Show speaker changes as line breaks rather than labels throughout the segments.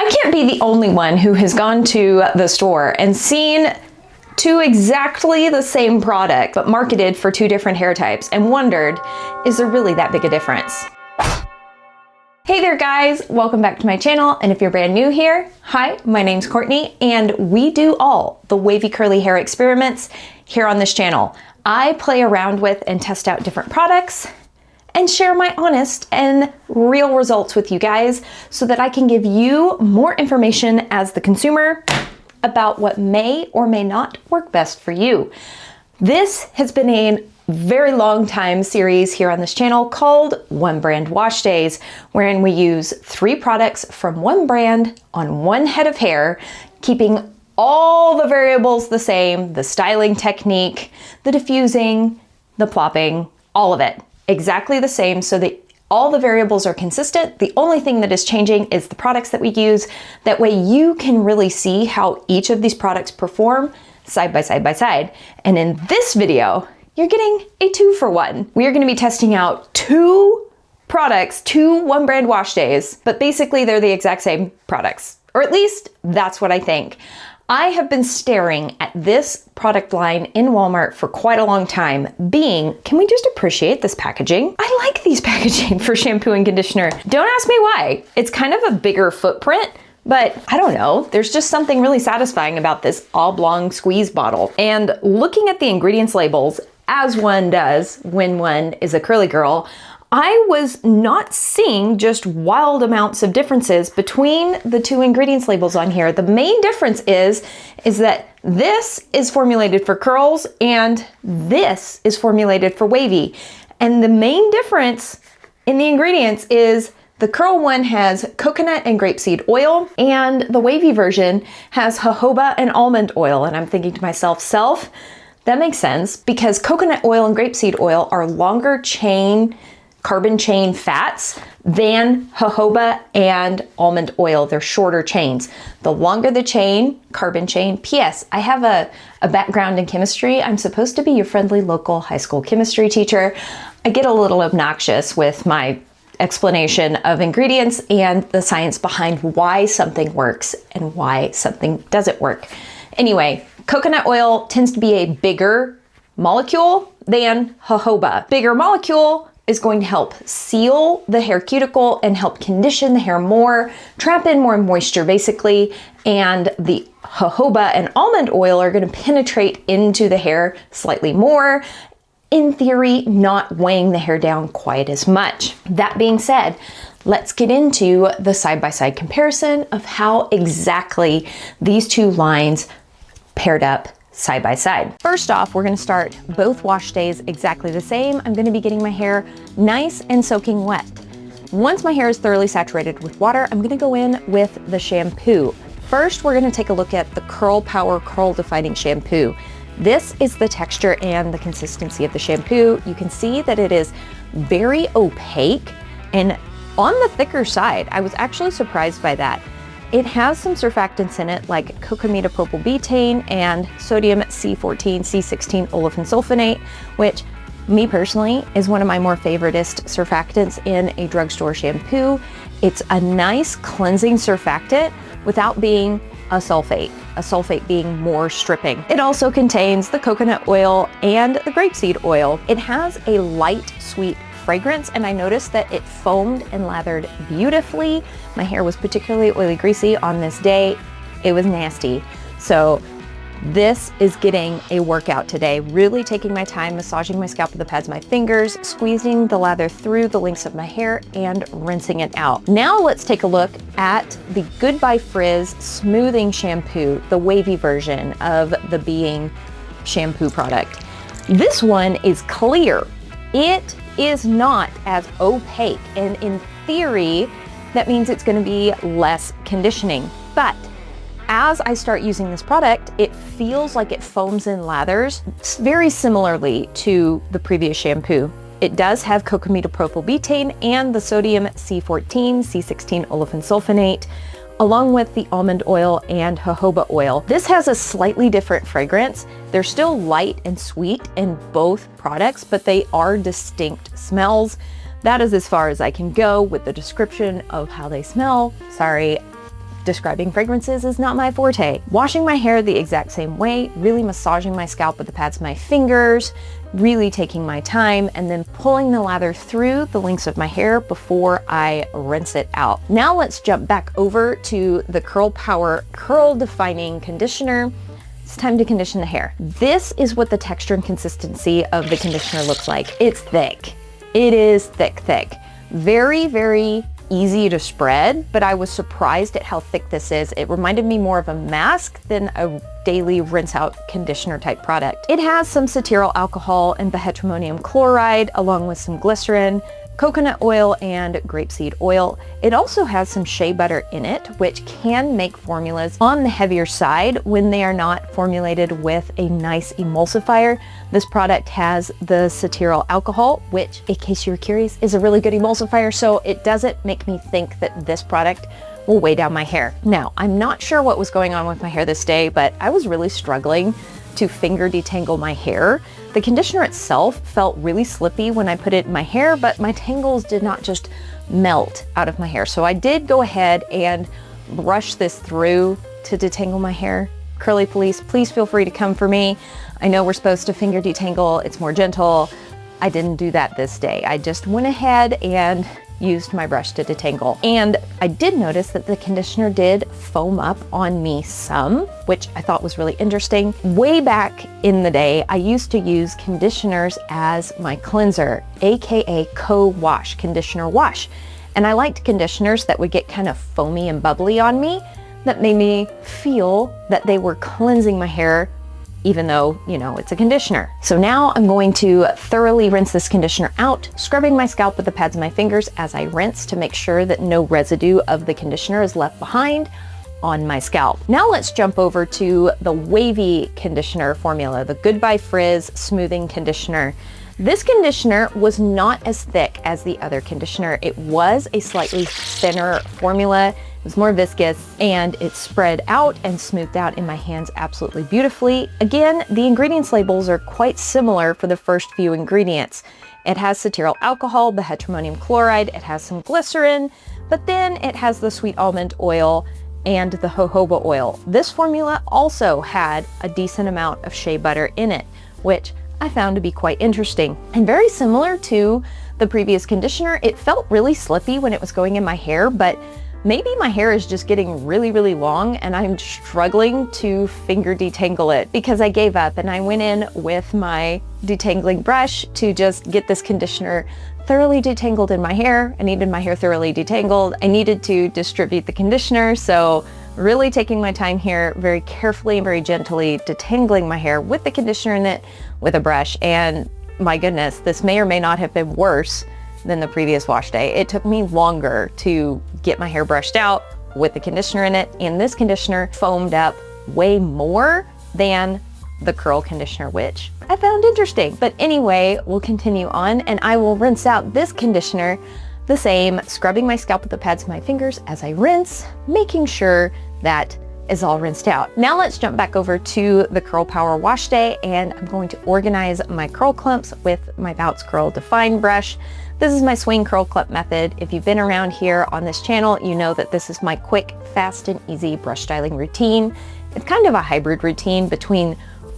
I can't be the only one who has gone to the store and seen two exactly the same product, but marketed for two different hair types and wondered, is there really that big a difference? Hey there guys, welcome back to my channel. And if you're brand new here, hi, my name's Courtney and we do all the wavy curly hair experiments here on this channel. I play around with and test out different products and share my honest and real results with you guys so that I can give you more information as the consumer about what may or may not work best for you. This has been a very long time series here on this channel called One Brand Wash Days, wherein we use 3 products from one brand on one head of hair, keeping all the variables the same, the styling technique, the diffusing, the plopping, all of it exactly the same so that all the variables are consistent. The only thing that is changing is the products that we use. That way you can really see how each of these products perform side by side by side. And in this video, you're getting a 2-for-1. We are gonna be testing out 2 products, 2 One Brand Wash Days, but basically they're the exact same products, or at least that's what I think. I have been staring at this product line in Walmart for quite a long time, can we just appreciate this packaging? I like these packaging for shampoo and conditioner. Don't ask me why. It's kind of a bigger footprint, but I don't know, there's just something really satisfying about this oblong squeeze bottle. And looking at the ingredients labels, as one does when one is a curly girl, I was not seeing just wild amounts of differences between the 2 ingredients labels on here. The main difference is that this is formulated for curls and this is formulated for wavy. And the main difference in the ingredients is the curl one has coconut and grapeseed oil and the wavy version has jojoba and almond oil. And I'm thinking to myself, that makes sense because coconut oil and grapeseed oil are longer carbon chain fats than jojoba and almond oil. They're shorter chains. The longer the chain, carbon chain. P.S. I have a background in chemistry. I'm supposed to be your friendly local high school chemistry teacher. I get a little obnoxious with my explanation of ingredients and the science behind why something works and why something doesn't work. Anyway, coconut oil tends to be a bigger molecule than jojoba. Bigger molecule is going to help seal the hair cuticle and help condition the hair more, trap in more moisture basically, and the jojoba and almond oil are going to penetrate into the hair slightly more, in theory not weighing the hair down quite as much. That being said, let's get into the side-by-side comparison of how exactly these 2 lines paired up side by side. First off, we're gonna start both wash days exactly the same. I'm gonna be getting my hair nice and soaking wet. Once my hair is thoroughly saturated with water, I'm gonna go in with the shampoo. First, we're gonna take a look at the Curl Power Curl Defining Shampoo. This is the texture and the consistency of the shampoo. You can see that it is very opaque and on the thicker side. I was actually surprised by that. It has some surfactants in it like cocamidopropylbutane and sodium C14, C16 olefin sulfonate, which me personally is one of my more favoritist surfactants in a drugstore shampoo. It's a nice cleansing surfactant without being a sulfate being more stripping. It also contains the coconut oil and the grapeseed oil. It has a light, sweet fragrance, and I noticed that it foamed and lathered beautifully. My hair was particularly oily, greasy on this day. It was nasty. So this is getting a workout today, really taking my time, massaging my scalp with the pads of my fingers, squeezing the lather through the links of my hair and rinsing it out. Now let's take a look at the Goodbye Frizz Smoothing Shampoo, the wavy version of the Being shampoo product. This one is clear. It is not as opaque, and in theory, that means it's gonna be less conditioning. But as I start using this product, it feels like it foams and lathers very similarly to the previous shampoo. It does have cocamidopropylbutane and the sodium C14, C16 olefin sulfonate, along with the almond oil and jojoba oil. This has a slightly different fragrance. They're still light and sweet in both products, but they are distinct smells. That is as far as I can go with the description of how they smell. Sorry, Describing fragrances is not my forte. Washing my hair the exact same way, really massaging my scalp with the pads of my fingers, really taking my time, and then pulling the lather through the lengths of my hair before I rinse it out. Now let's jump back over to the Curl Power Curl Defining Conditioner. It's time to condition the hair. This is what the texture and consistency of the conditioner looks like. It's thick. It is thick, thick. Very, very easy to spread, but I was surprised at how thick this is. It reminded me more of a mask than a daily rinse out conditioner type product. It has some cetyl alcohol and bihydramonium chloride along with some glycerin, coconut oil, and grapeseed oil. It also has some shea butter in it, which can make formulas on the heavier side when they are not formulated with a nice emulsifier. This product has the cetyl alcohol, which, in case you're curious, is a really good emulsifier, so it doesn't make me think that this product will weigh down my hair. Now, I'm not sure what was going on with my hair this day, but I was really struggling to finger detangle my hair. The conditioner itself felt really slippy when I put it in my hair, but my tangles did not just melt out of my hair. So I did go ahead and brush this through to detangle my hair. Curly police, please feel free to come for me. I know we're supposed to finger detangle, it's more gentle. I didn't do that this day. I just went ahead and used my brush to detangle. And I did notice that the conditioner did foam up on me some, which I thought was really interesting. Way back in the day, I used to use conditioners as my cleanser, AKA co-wash, conditioner wash. And I liked conditioners that would get kind of foamy and bubbly on me that made me feel that they were cleansing my hair, even though, you know, it's a conditioner. So now I'm going to thoroughly rinse this conditioner out, scrubbing my scalp with the pads of my fingers as I rinse to make sure that no residue of the conditioner is left behind on my scalp. Now let's jump over to the Wavy conditioner formula, the Goodbye Frizz Smoothing Conditioner. This conditioner was not as thick as the other conditioner. It was a slightly thinner formula. It was more viscous, and it spread out and smoothed out in my hands absolutely beautifully. Again, the ingredients labels are quite similar for the first few ingredients. It has cetyl alcohol, bihydramonium chloride, it has some glycerin, but then it has the sweet almond oil and the jojoba oil. This formula also had a decent amount of shea butter in it, which I found to be quite interesting. And very similar to the previous conditioner, it felt really slippy when it was going in my hair, but maybe my hair is just getting really, really long and I'm struggling to finger detangle it because I gave up and I went in with my detangling brush to just get this conditioner thoroughly detangled in my hair. I needed my hair thoroughly detangled. I needed to distribute the conditioner, so really taking my time here, very carefully and very gently detangling my hair with the conditioner in it with a brush. And my goodness, this may or may not have been worse than the previous wash day. It took me longer to get my hair brushed out with the conditioner in it, and this conditioner foamed up way more than the curl conditioner, which I found interesting. But anyway, we'll continue on and I will rinse out this conditioner the same, scrubbing my scalp with the pads of my fingers as I rinse, making sure that is all rinsed out. Now let's jump back over to the Curl Power Wash Day, and I'm going to organize my curl clumps with my Bounce Curl Define brush. This is my swing curl clump method. If you've been around here on this channel, you know that this is my quick, fast, and easy brush styling routine. It's kind of a hybrid routine between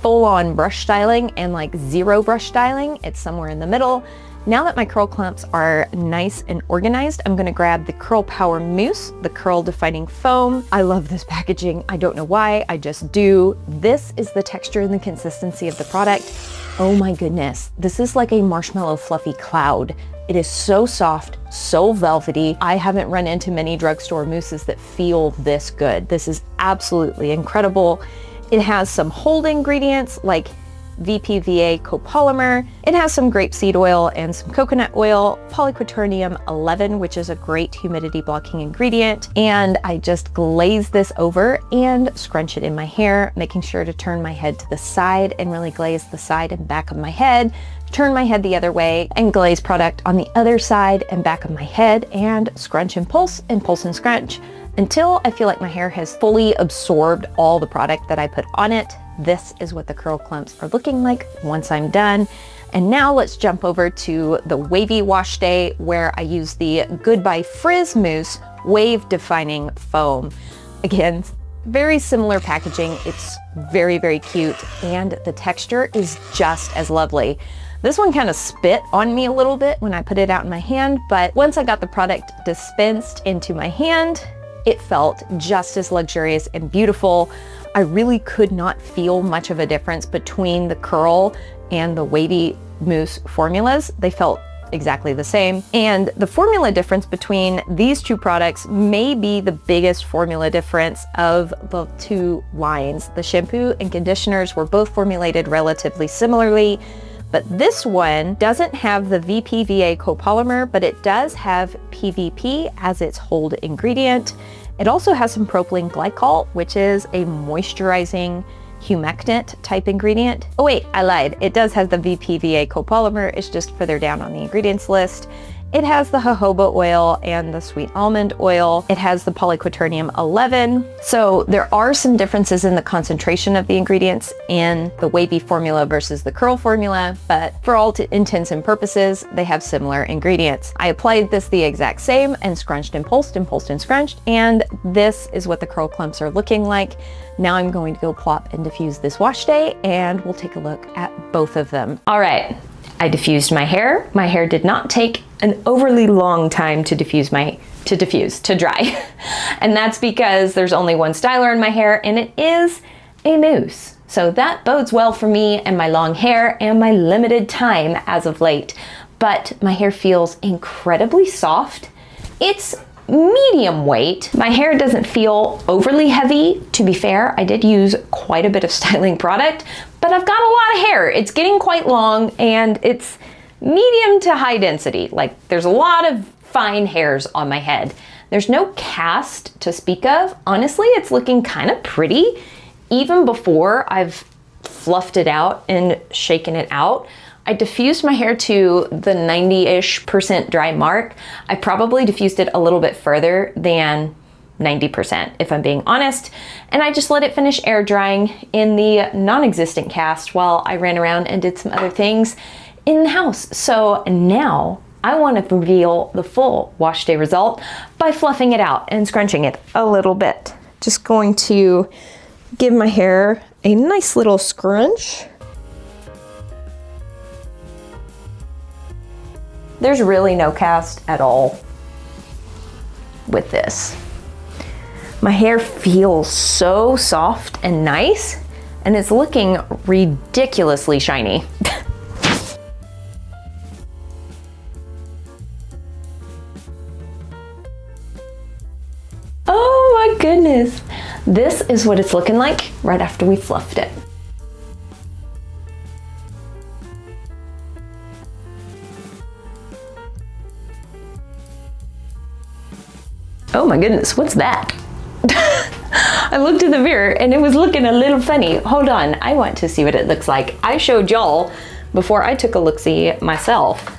full-on brush styling and like zero brush styling. It's somewhere in the middle. Now that my curl clumps are nice and organized, I'm gonna grab the Curl Power Mousse, the Curl Defining Foam. I love this packaging. I don't know why, I just do. This is the texture and the consistency of the product. Oh my goodness, this is like a marshmallow-fluffy cloud. It is so soft, so velvety. I haven't run into many drugstore mousses that feel this good. This is absolutely incredible. It has some hold ingredients like VPVA copolymer. It has some grapeseed oil and some coconut oil, polyquaternium 11, which is a great humidity blocking ingredient. And I just glaze this over and scrunch it in my hair, making sure to turn my head to the side and really glaze the side and back of my head. Turn my head the other way and glaze product on the other side and back of my head, and scrunch and pulse and scrunch until I feel like my hair has fully absorbed all the product that I put on it. This is what the curl clumps are looking like once I'm done. And now let's jump over to the Wavy Wash Day, where I use the Goodbye Frizz Mousse Wave Defining Foam. Again, very similar packaging. It's very, very cute, and the texture is just as lovely. This one kind of spit on me a little bit when I put it out in my hand, but once I got the product dispensed into my hand, it felt just as luxurious and beautiful. I really could not feel much of a difference between the curl and the Wavy mousse formulas. They felt exactly the same. And the formula difference between these two products may be the biggest formula difference of the two lines. The shampoo and conditioners were both formulated relatively similarly, but this one doesn't have the VPVA copolymer, but it does have PVP as its hold ingredient. It also has some propylene glycol, which is a moisturizing humectant type ingredient. Oh wait, I lied. It does have the VPVA copolymer. It's just further down on the ingredients list. It has the jojoba oil and the sweet almond oil. It has the polyquaternium 11. So there are some differences in the concentration of the ingredients in the Wavy formula versus the curl formula, but for all intents and purposes, they have similar ingredients. I applied this the exact same and scrunched and pulsed and pulsed and scrunched, and this is what the curl clumps are looking like. Now I'm going to go plop and diffuse this wash day, and we'll take a look at both of them. All right. I diffused my hair. My hair did not take an overly long time to dry. And that's because there's only one styler in my hair, and it is a mousse. So that bodes well for me and my long hair and my limited time as of late. But my hair feels incredibly soft. It's medium weight. My hair doesn't feel overly heavy. To be fair, I did use quite a bit of styling product, but I've got a lot of hair. It's getting quite long, and it's medium to high density. Like, there's a lot of fine hairs on my head. There's no cast to speak of. Honestly, it's looking kind of pretty. Even before I've fluffed it out and shaken it out, I diffused my hair to the 90-ish% dry mark. I probably diffused it a little bit further than 90%, if I'm being honest. And I just let it finish air drying in the non-existent cast while I ran around and did some other things in the house. So now I want to reveal the full wash day result by fluffing it out and scrunching it a little bit. Just going to give my hair a nice little scrunch. There's really no cast at all with this. My hair feels so soft and nice, and it's looking ridiculously shiny. Oh my goodness. This is what it's looking like right after we fluffed it. Oh my goodness, what's that? I looked in the mirror and it was looking a little funny. Hold on, I want to see what it looks like. I showed y'all before I took a look-see myself.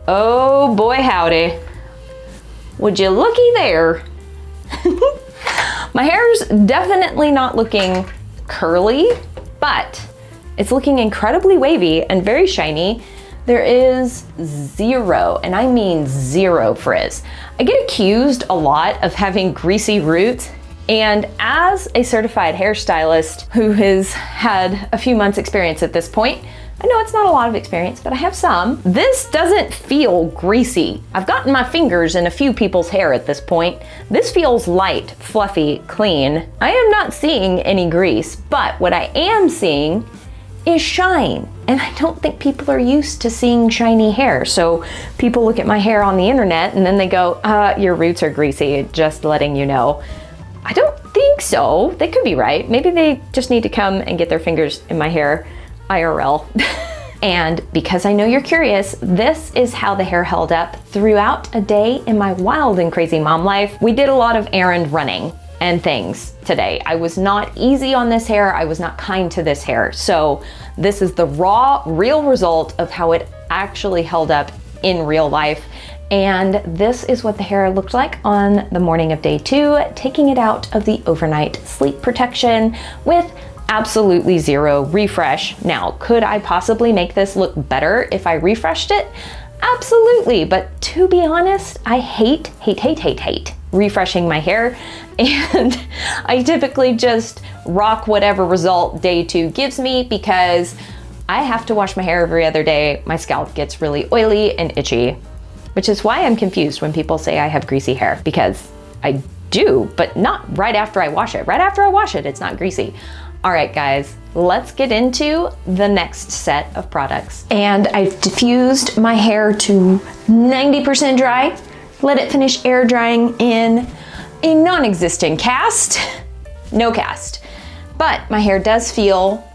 Oh boy howdy. Would you looky there? My hair's definitely not looking curly, but it's looking incredibly wavy and very shiny. There is zero, and I mean zero frizz. I get accused a lot of having greasy roots, and as a certified hairstylist who has had a few months experience at this point, I know it's not a lot of experience, but I have some. This doesn't feel greasy. I've gotten my fingers in a few people's hair at this point. This feels light, fluffy, clean. I am not seeing any grease, but what I am seeing is shine. And I don't think people are used to seeing shiny hair. So people look at my hair on the internet and then they go, your roots are greasy, just letting you know. I don't think so. They could be right. Maybe they just need to come and get their fingers in my hair IRL. And because I know you're curious, this is how the hair held up throughout a day in my wild and crazy mom life. We did a lot of errand running and things today. I was not easy on this hair. I was not kind to this hair. So this is the raw, real result of how it actually held up in real life. And this is what the hair looked like on the morning of day 2, taking it out of the overnight sleep protection with absolutely zero refresh. Now, could I possibly make this look better if I refreshed it? Absolutely, but to be honest, I hate refreshing my hair, and I typically just rock whatever result day 2 gives me because I have to wash my hair every other day. My scalp gets really oily and itchy, which is why I'm confused when people say I have greasy hair, because I do, but not right after I wash it. Right after I wash it, it's not greasy. All right, guys, let's get into the next set of products. And I've diffused my hair to 90% dry. Let it finish air drying in a non-existent cast. No cast. But my hair does feel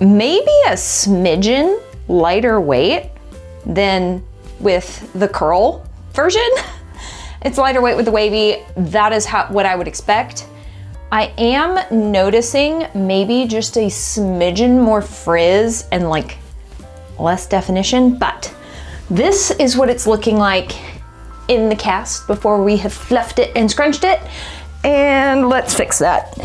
maybe a smidgen lighter weight than with the curl version. It's lighter weight with the wavy. That is what I would expect. I am noticing maybe just a smidgen more frizz and like less definition, but this is what it's looking like in the cast before we have fluffed it and scrunched it. And let's fix that.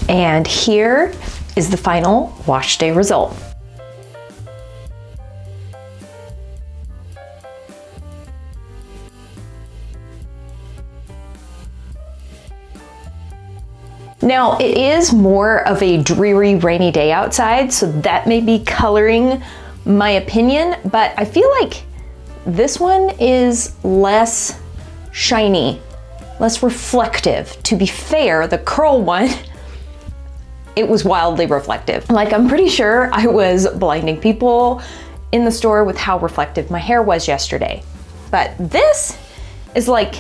And here is the final wash day result. Now, it is more of a dreary, rainy day outside, so that may be coloring my opinion, but I feel like this one is less shiny, less reflective. To be fair, the curl one, it was wildly reflective. Like, I'm pretty sure I was blinding people in the store with how reflective my hair was yesterday. But this is like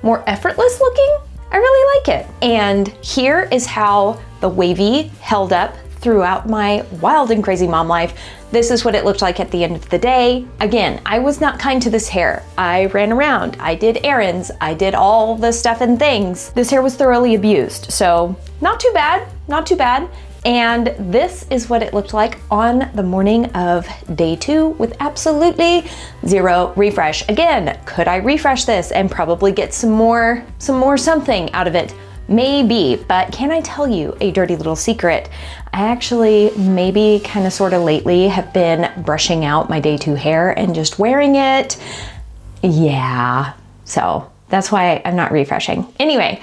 more effortless looking. I really like it. And here is how the wavy held up throughout my wild and crazy mom life. This is what it looked like at the end of the day. Again, I was not kind to this hair. I ran around, I did errands, I did all the stuff and things. This hair was thoroughly abused, so not too bad, not too bad. And this is what it looked like on the morning of day 2 with absolutely zero refresh. Again, could I refresh this and probably get some more something out of it? Maybe, but can I tell you a dirty little secret? I actually maybe kind of sort of lately have been brushing out my day 2 hair and just wearing it. Yeah, so that's why I'm not refreshing. Anyway,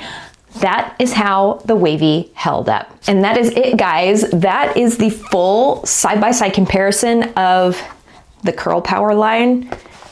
that is how the wavy held up. And that is it, guys. That is the full side-by-side comparison of the Curl Power line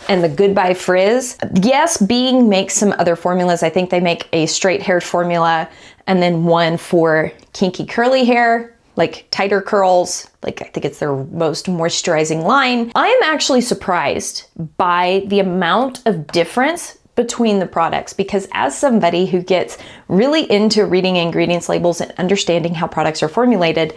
and the Goodbye Frizz. Yes, Being makes some other formulas. I think they make a straight haired formula and then one for kinky curly hair, like tighter curls. Like, I think it's their most moisturizing line. I am actually surprised by the amount of difference between the products, because as somebody who gets really into reading ingredients labels and understanding how products are formulated,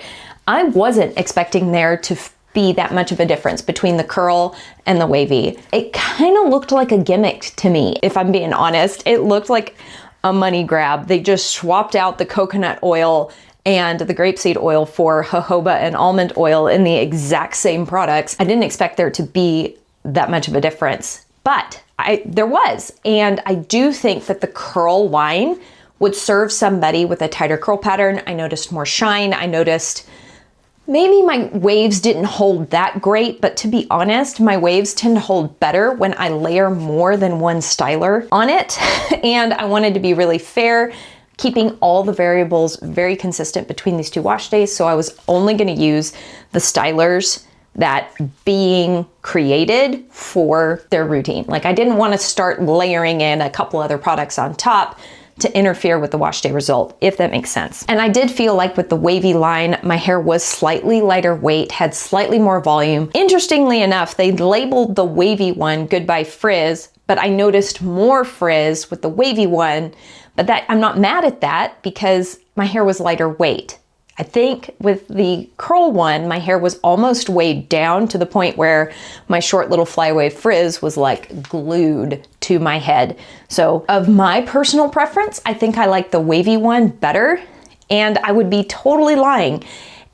I wasn't expecting there to be that much of a difference between the curl and the wavy. It kind of looked like a gimmick to me, if I'm being honest. It looked like a money grab. They just swapped out the coconut oil and the grapeseed oil for jojoba and almond oil in the exact same products. I didn't expect there to be that much of a difference, but there was. And I do think that the curl line would serve somebody with a tighter curl pattern. I noticed more shine. I noticed maybe my waves didn't hold that great, but to be honest, my waves tend to hold better when I layer more than one styler on it. And I wanted to be really fair, keeping all the variables very consistent between these 2 wash days. So I was only gonna use the stylers that Being created for their routine. Like, I didn't want to start layering in a couple other products on top to interfere with the wash day result, if that makes sense. And I did feel like with the wavy line, my hair was slightly lighter weight, had slightly more volume. Interestingly enough, they labeled the wavy one Goodbye Frizz, but I noticed more frizz with the wavy one, but that I'm not mad at that because my hair was lighter weight. I think with the curl one, my hair was almost weighed down to the point where my short little flyaway frizz was like glued to my head. So of my personal preference, I think I like the wavy one better. And I would be totally lying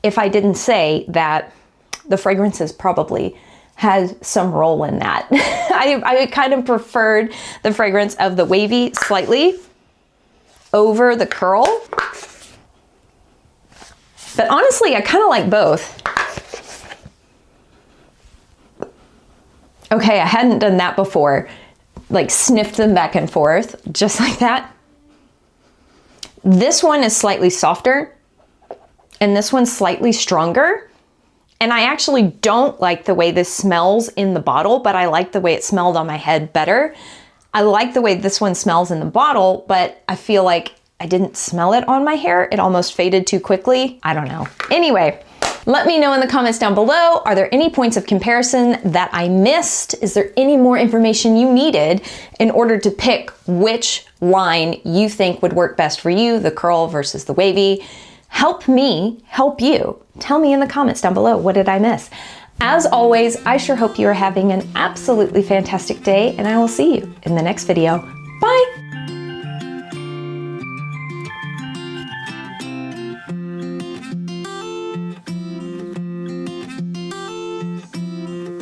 if I didn't say that the fragrances probably had some role in that. I kind of preferred the fragrance of the wavy slightly over the curl. But honestly, I kind of like both. Okay, I hadn't done that before. Like sniffed them back and forth, just like that. This one is slightly softer, and this one's slightly stronger. And I actually don't like the way this smells in the bottle, but I like the way it smelled on my head better. I like the way this one smells in the bottle, but I feel like I didn't smell it on my hair. It almost faded too quickly. I don't know. Anyway, let me know in the comments down below, are there any points of comparison that I missed? Is there any more information you needed in order to pick which line you think would work best for you, the curl versus the wavy? Help me help you. Tell me in the comments down below, what did I miss? As always, I sure hope you are having an absolutely fantastic day, and I will see you in the next video. Bye!